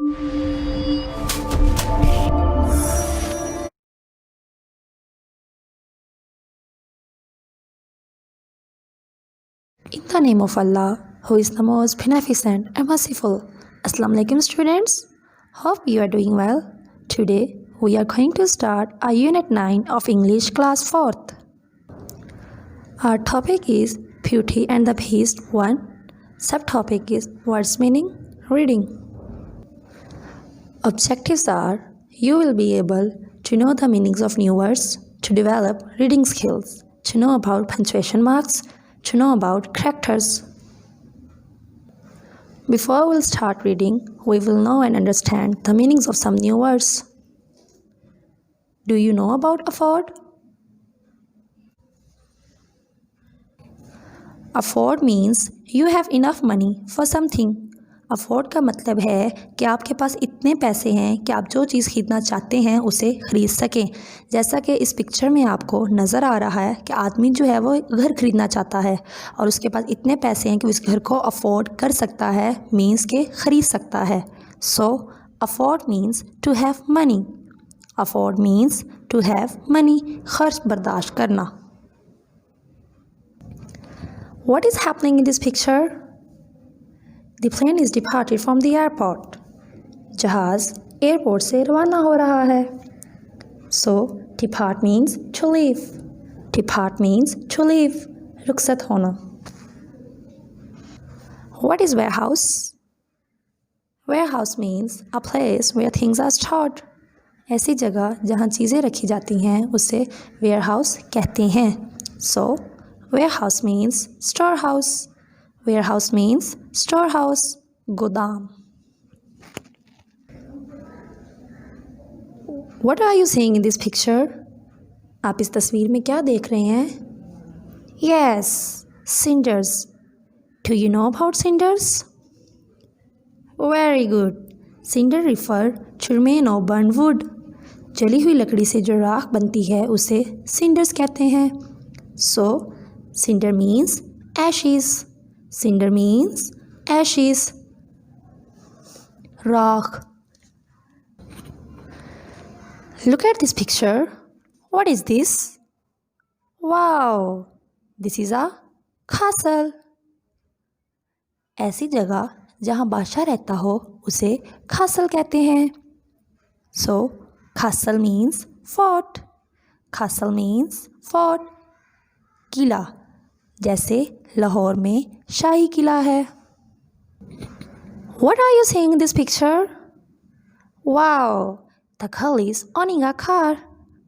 In the name of Allah, who is the most beneficent and merciful. Assalamu alaikum students. Hope you are doing well. Today we are going to start our Unit 9 of English Class 4th. Our topic is Beauty and the Beast 1. Subtopic is Words Meaning, Reading. Objectives are you will be able to know the meanings of new words, to develop reading skills, to know about punctuation marks, to know about characters. Before we'll start reading, we will know and understand the meanings of some new words. Do you know about afford? Afford means you have enough money for something. Afford का मतलब है कि आपके पास इतने पैसे हैं कि आप जो चीज़ ख़रीदना चाहते हैं उसे ख़रीद सकें। जैसा कि इस पिक्चर में आपको नज़र आ रहा है कि आदमी जो है वो घर ख़रीदना चाहता है और उसके पास इतने पैसे हैं कि उस घर को अफोर्ड कर सकता है, मीन्स के ख़रीद सकता है। So afford means to have money. Afford means to have money, खर्च बर्दाश्त करना। What is happening in this picture? The plane is departed from the airport. जहाज़ एयरपोर्ट से रवाना हो रहा है। So depart means to leave. Depart means to leave. रुखसत होना। What is warehouse? Warehouse means a place where things are stored. ऐसी जगह जहाँ चीज़ें रखी जाती हैं उसे warehouse कहते हैं। So warehouse means storehouse. Warehouse means storehouse, गोदाम। What are you seeing in this picture? आप इस तस्वीर में क्या देख रहे हैं? Yes, cinders. Do you know about cinders? Very good. Cinder refer to remain of burned wood. जली हुई लकड़ी से जो राख बनती है उसे cinders कहते हैं। So, cinder means ashes. Cinder means ashes, राख। Look at this picture. What is this? Wow, this is a castle. ऐसी जगह जहाँ बादशाह रहता हो उसे castle कहते हैं। So, castle means fort. Castle means fort, किला। जैसे लाहौर में शाही किला है। What are you seeing in this picture? Wow, the girl is owning a car.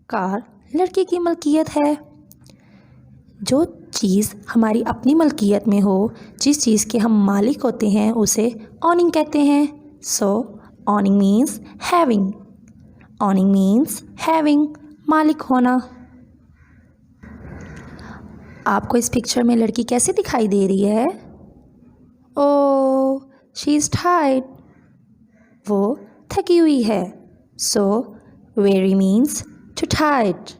Car लड़की की मलकियत है। जो चीज़ हमारी अपनी मलकियत में हो, जिस चीज़ के हम मालिक होते हैं उसे owning कहते हैं। So, owning means having. Owning means having, मालिक होना। आपको इस पिक्चर में लड़की कैसी दिखाई दे रही है? Oh, she is tired. वो थकी हुई है। So weary means too tired.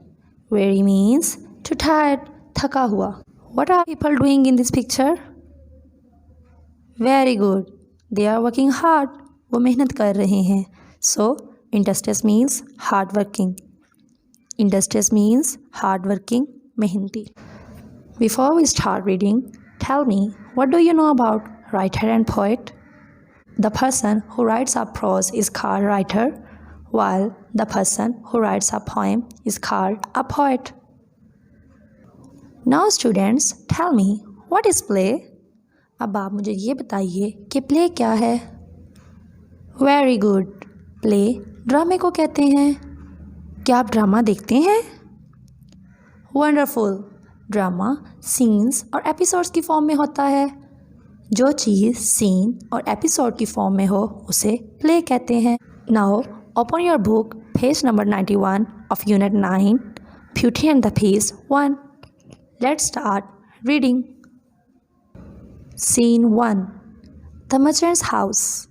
Weary means too tired, थका हुआ। What are people doing in this picture? Very good, they are working hard. वो मेहनत कर रहे हैं। So industrious means hard working. Industrious means hard working, मेहनती। Before we start reading, tell me, what do you know about writer and poet? The person who writes a prose is called writer, while the person who writes a poem is called a poet. Now students, tell me, what is play? अब आप मुझे ये बताइए कि play क्या है? Very good. Play ड्रामे को कहते हैं। क्या आप ड्रामा देखते हैं? Wonderful. ड्रामा सीन्स और एपिसोड्स की फॉर्म में होता है। जो चीज़ सीन और एपिसोड की फॉर्म में हो उसे प्ले कहते हैं। Now open your book, page number 91 of unit 9, beauty and the beast 1. Let's start reading. Scene 1. The merchant's house.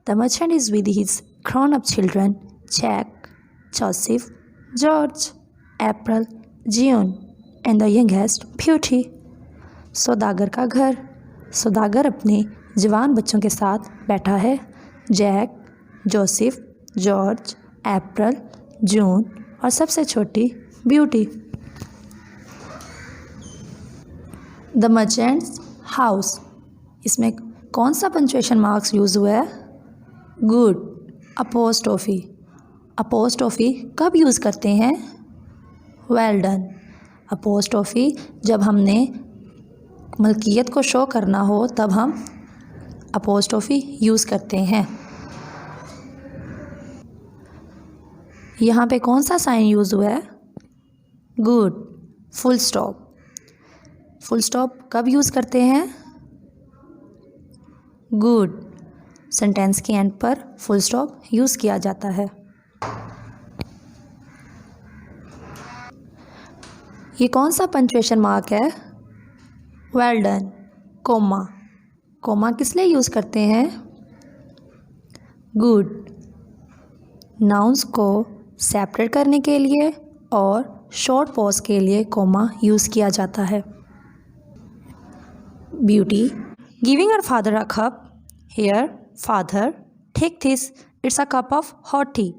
The merchant is with his grown-up children, Jack, Joseph, George, April, June, and the youngest, Beauty. सौदागर का घर। सौदागर अपने जवान बच्चों के साथ बैठा है। Jack, Joseph, George, अप्रैल, जून और सबसे छोटी ब्यूटी। द मर्चेंट्स हाउस, इसमें कौन सा पंक्चुएशन मार्क्स यूज़ हुआ है? गुड। अपोस्ट्रोफी, अपोस्ट्रोफी कब यूज़ करते हैं? Well done. अपोस्ट्रोफी जब हमने मलकियत को शो करना हो तब हम अपोस्ट्रोफी यूज़ करते हैं। यहाँ पे कौन सा साइन यूज़ हुआ है? Good. Full stop, full stop कब यूज़ करते हैं? गुड। सेंटेंस के एंड पर फुल स्टॉप यूज़ किया जाता है। ये कौन सा पंक्चुएशन मार्क है? Well done. कोमा, कोमा किस लिए यूज़ करते हैं? गुड। नाउन्स को सेपरेट करने के लिए और शॉर्ट पॉज के लिए कोमा यूज़ किया जाता है। Beauty giving her father a cup. Here father, take this, it's a cup of hot tea.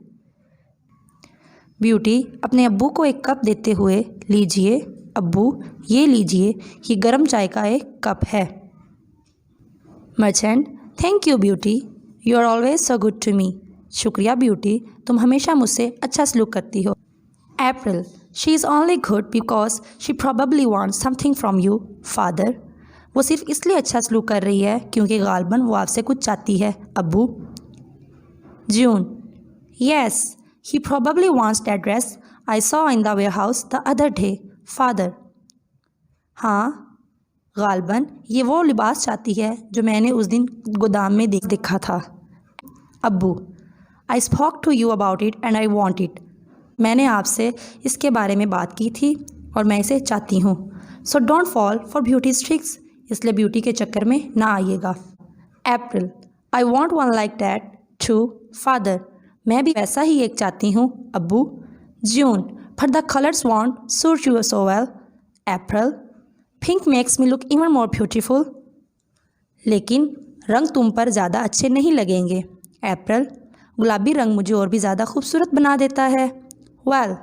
Beauty अपने अब्बू को एक कप देते हुए, लीजिए अब्बू, ये लीजिए, ये गर्म चाय का एक कप है। Merchant thank you Beauty, you are always so good to me. शुक्रिया ब्यूटी, तुम हमेशा मुझसे अच्छा सलूक करती हो। April she is only good because she probably wants something from you father. वो सिर्फ इसलिए अच्छा सलूक कर रही है क्योंकि गालबन वो आपसे कुछ चाहती है अब्बू। June yes, he probably wants that dress I saw in the warehouse the other day father. हाँ, गालबन ये वो लिबास चाहती है जो मैंने उस दिन गोदाम में देखा था। अब्बू I spoke to you about it and I want it. मैंने आपसे इसके बारे में बात की थी और मैं इसे चाहती हूँ। So don't fall for Beauty's tricks, इसलिए ब्यूटी के चक्कर में ना आइएगा। April I want one like that too father. मैं भी वैसा ही एक चाहती हूँ अब्बू। जून पर the colours want suit you so well. April pink makes me look even more beautiful. लेकिन रंग तुम पर ज़्यादा अच्छे नहीं लगेंगे। अप्रैल गुलाबी रंग मुझे और भी ज़्यादा खूबसूरत बना देता है। Well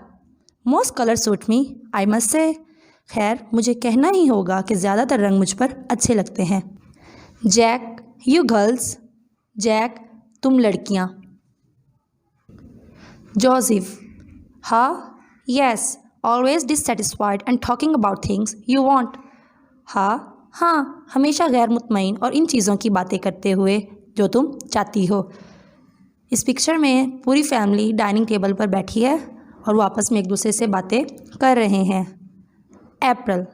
most colour suit me I must say. खैर मुझे कहना ही होगा कि ज़्यादातर रंग मुझ पर अच्छे लगते हैं। जैक यू गर्ल्स, जैक तुम लड़कियाँ। जोसेफ हाँ yes, always dissatisfied and talking about things you want. हाँ, हमेशा गैर मुतमईन और इन चीज़ों की बातें करते हुए जो तुम चाहती हो। इस पिक्चर में पूरी फैमिली डाइनिंग टेबल पर बैठी है और वो आपस में एक दूसरे से बातें कर रहे हैं। April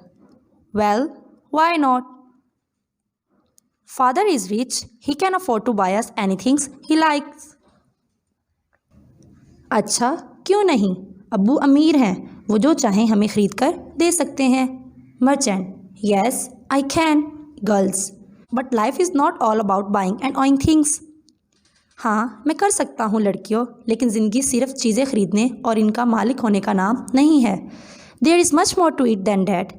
well why not, father is rich, he can afford to buy us anything he likes. अच्छा क्यों नहीं, अब्बू अमीर हैं, वो जो चाहें हमें ख़रीद कर दे सकते हैं। Merchant yes I can. Girls but life is not all about buying and ऑइंग things. हाँ मैं कर सकता हूँ लड़कियों, लेकिन ज़िंदगी सिर्फ चीज़ें खरीदने और इनका मालिक होने का नाम नहीं है। There is much more to it than that.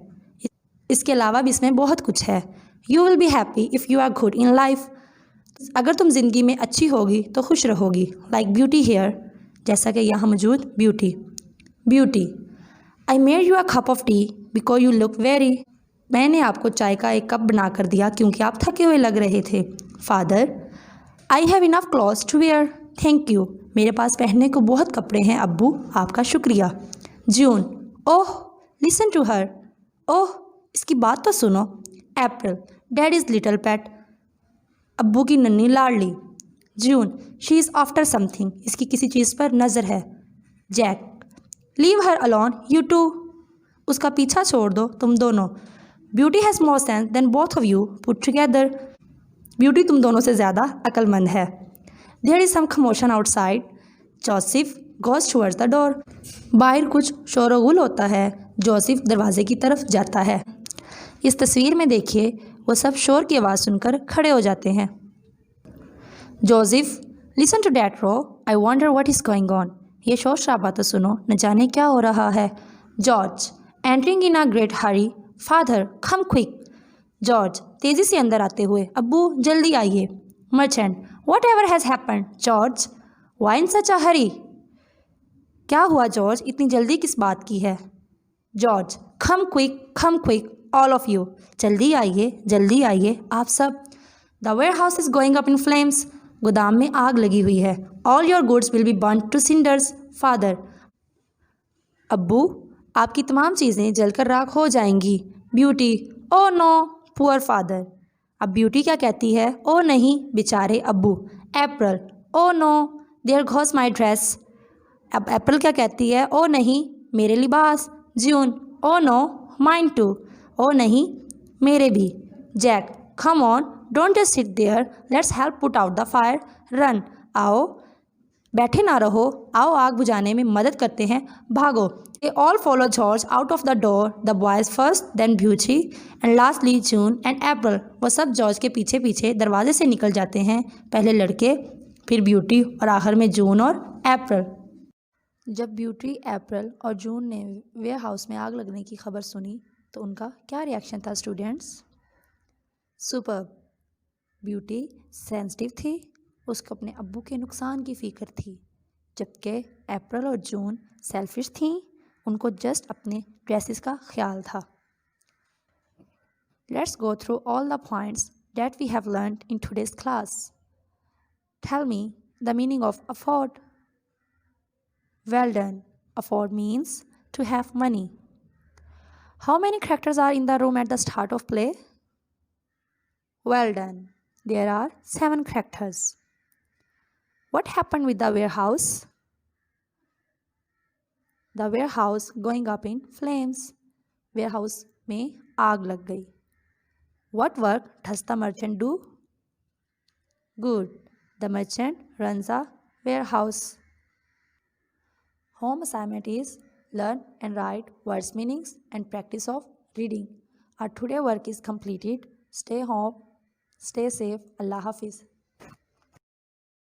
इसके अलावा भी इसमें बहुत कुछ है। You will be happy if you are good in life. अगर तुम ज़िंदगी में अच्छी होगी तो खुश रहोगी। लाइक ब्यूटी हेयर, जैसा कि यहाँ मौजूद beauty. Beauty I made you a cup of T because you look very. मैंने आपको चाय का एक कप बना कर दिया क्योंकि आप थके हुए लग रहे थे। Father I have enough clothes to wear, thank you, मेरे पास पहनने को बहुत कपड़े हैं अब्बू, आपका शुक्रिया। जून ओह लिसन टू हर, ओह इसकी बात तो सुनो। April dad is little pet, अब्बू की नन्ही लाडली। June she is after something, इसकी किसी चीज़ पर नज़र है। Jack leave her alone you two, उसका पीछा छोड़ दो तुम दोनों। Beauty has more sense than both of you put together, Beauty तुम दोनों से ज़्यादा अक्लमंद है। There is some commotion outside, Joseph goes towards the door, बाहर कुछ शोरगुल होता है, जोसेफ दरवाजे की तरफ जाता है। इस तस्वीर में देखिए वो सब शोर की आवाज़ सुनकर खड़े हो जाते हैं। Joseph listen to that row, I wonder what is going on, ये शोर शराबा तो सुनो, न जाने क्या हो रहा है। George entering in a great Hari, father come quick, George तेज़ी से अंदर आते हुए, अब्बू जल्दी आइए। Merchant what ever has happened George, Why in such a hurry? क्या हुआ जॉर्ज, इतनी जल्दी किस बात की है? George, come quick, all of you. जल्दी आइए, आप सब. The warehouse is going up in flames. गोदाम में आग लगी हुई है. All your goods will be burnt to cinders. Father. अब्बू, आपकी तमाम चीज़ें जलकर राख हो जाएंगी. Beauty, oh no, poor father. अब ब्यूटी क्या कहती है? ओ नहीं, बेचारे अब्बू. अप्रैल, oh no, there goes my dress. अब अप्रैल क्या कहती है? ओ नहीं, मेरे लिबास. June, oh no, mine too. ओ नहीं, मेरे भी. Jack, come on, don't just sit there, let's help put out the fire. Run, आओ, बैठे ना रहो, आओ आग बुझाने में मदद करते हैं, भागो. They all follow George out of the door, the boys first, then Beauty and lastly June and April. वो सब जॉर्ज के पीछे पीछे दरवाजे से निकल जाते हैं. पहले लड़के, फिर ब्यूटी और आखिर में जून और अप्रैल. जब ब्यूटी, अप्रैल और जून ने वेयर हाउस में आग लगने की खबर सुनी तो उनका क्या रिएक्शन था स्टूडेंट्स? सुपर्ब. ब्यूटी सेंसिटिव थी, उसको अपने अब्बू के नुकसान की फ़िक्र थी, जबकि अप्रैल और जून सेल्फिश थीं, उनको जस्ट अपने ड्रेसेस का ख्याल था. Let's go through all the points that we have learned in today's class. Tell me the meaning of afford. Well done. Afford means to have money. How many characters are in the room at the start of play? Well done. There are 7 characters. What happened with the warehouse? The warehouse going up in flames. Warehouse में आग लग गई. What work does the merchant do? Good. The merchant runs a warehouse. Home assignment is learn and write words meanings and practice of reading. Our today work is completed. Stay home, stay safe. Allah Hafiz.